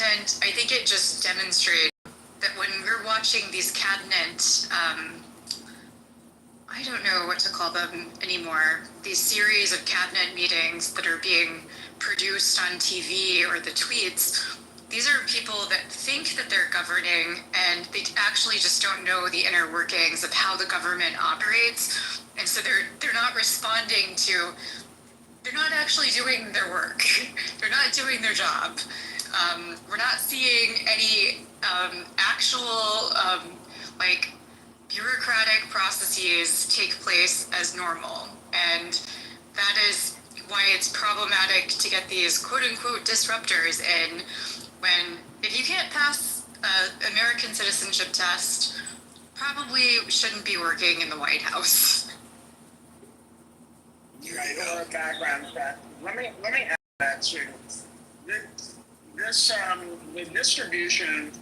And I think it just demonstrates that when we're watching these cabinet, I don't know what to call them anymore, these series of cabinet meetings that are being produced on TV or the tweets, these are people that think that they're governing and they actually just don't know the inner workings of how the government operates. And so they're not responding to, they're not actually doing their work. They're not doing their job. We're not seeing any actual like bureaucratic processes take place as normal. And that is why it's problematic to get these quote unquote disruptors in when, if you can't pass an American citizenship test, probably shouldn't be working in the White House. Your background check. Let me add that too. The distribution,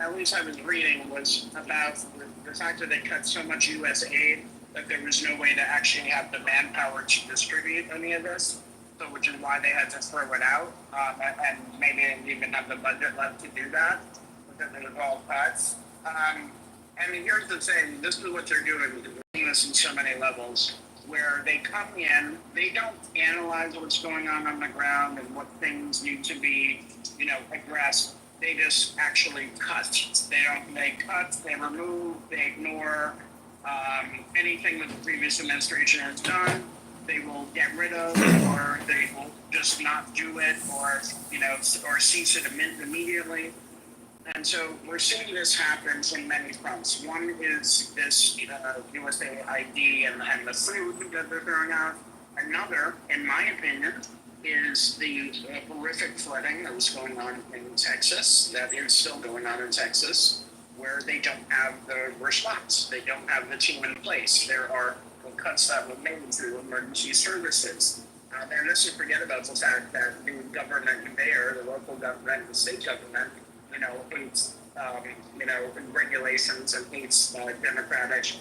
at least I was reading, was about the fact that they cut so much U.S. aid that there was no way to actually have the manpower to distribute any of this. So, which is why they had to throw it out, and maybe they didn't even have the budget left to do that because it was all cuts. And here's the thing: this is what they're doing. They're doing this in so many levels, where they come in, they don't analyze what's going on the ground and what things need to be, addressed. They just actually cut. They cut, they remove, they ignore anything that the previous administration has done. They will get rid of, or they will just not do it, or cease it immediately. And so we're seeing this happen from many fronts. One is this USA ID and the food that they're throwing out. Another, in my opinion, is the horrific flooding that was going on in Texas, that is still going on in Texas, where they don't have the response. They don't have the team in place. There are cuts that were made through emergency services. And let's just forget about the fact that the government there, the local government, the state government, hates, regulations and hates democratic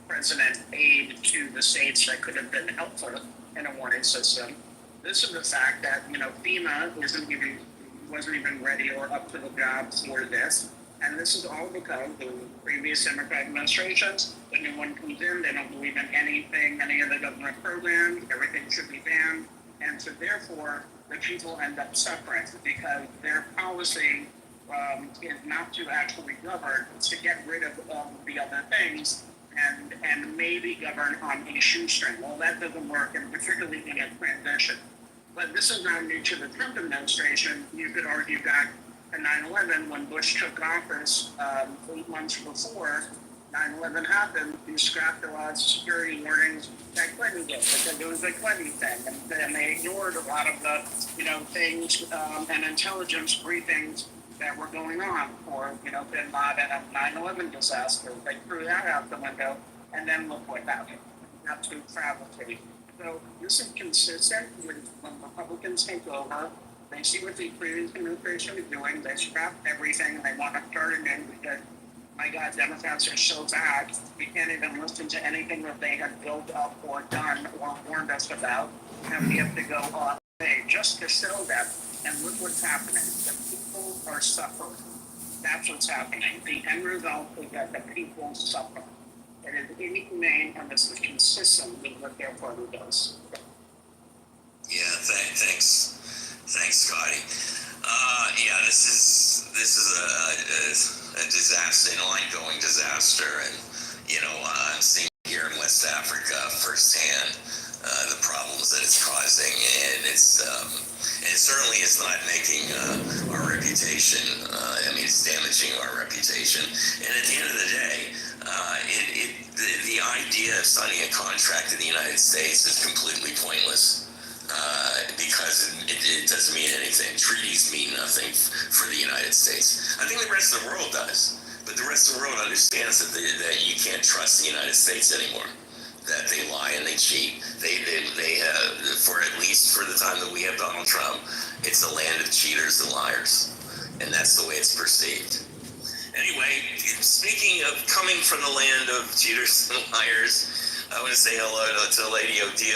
president aid to the states that could have been helpful in a warning system. This is the fact that, FEMA wasn't even ready or up to the job for this. And this is all because the previous Democratic administrations, the new one comes in, they don't believe in anything, any of the government programs, everything should be banned. And so therefore, the people end up suffering because their policy is not to actually govern, it's to get rid of the other things and maybe govern on a shoestring. Well, that doesn't work, and particularly in a transition. But this is not new to the Trump administration. You could argue back to 9/11 when Bush took office 8 months before 9/11 happened, he scrapped a lot of security warnings that Clinton did because it was a Clinton thing. And they ignored a lot of the, things and intelligence briefings that were going on for, Bin Laden and 9/11 disaster. They threw that out the window, and then look what happened. Absolute travesty. So this is consistent with when Republicans take over. They see what the previous administration is doing. They scrap everything. They want to start again because, my God, Democrats are so bad. We can't even listen to anything that they have built up or done or warned us about. And we have to go all day just to show them. And look what's happening. The people are suffering. That's what's happening. The end result is that the people suffer. It is inhumane, and this is consistent with what their party does. Yeah, thanks, Scotty. This is a disaster, an ongoing disaster, and I'm seeing here in West Africa firsthand the problems that it's causing, and it certainly is not making our reputation. It's damaging our reputation, and at the end of the day, the idea of signing a contract in the United States is completely pointless. Because it doesn't mean anything. Treaties mean nothing for the United States. I think the rest of the world does, but the rest of the world understands that you can't trust the United States anymore. That they lie and they cheat. They for at least for the time that we have Donald Trump, it's a land of cheaters and liars, and that's the way it's perceived. Anyway, speaking of coming from the land of cheaters and liars, I want to say hello to Lady Odile.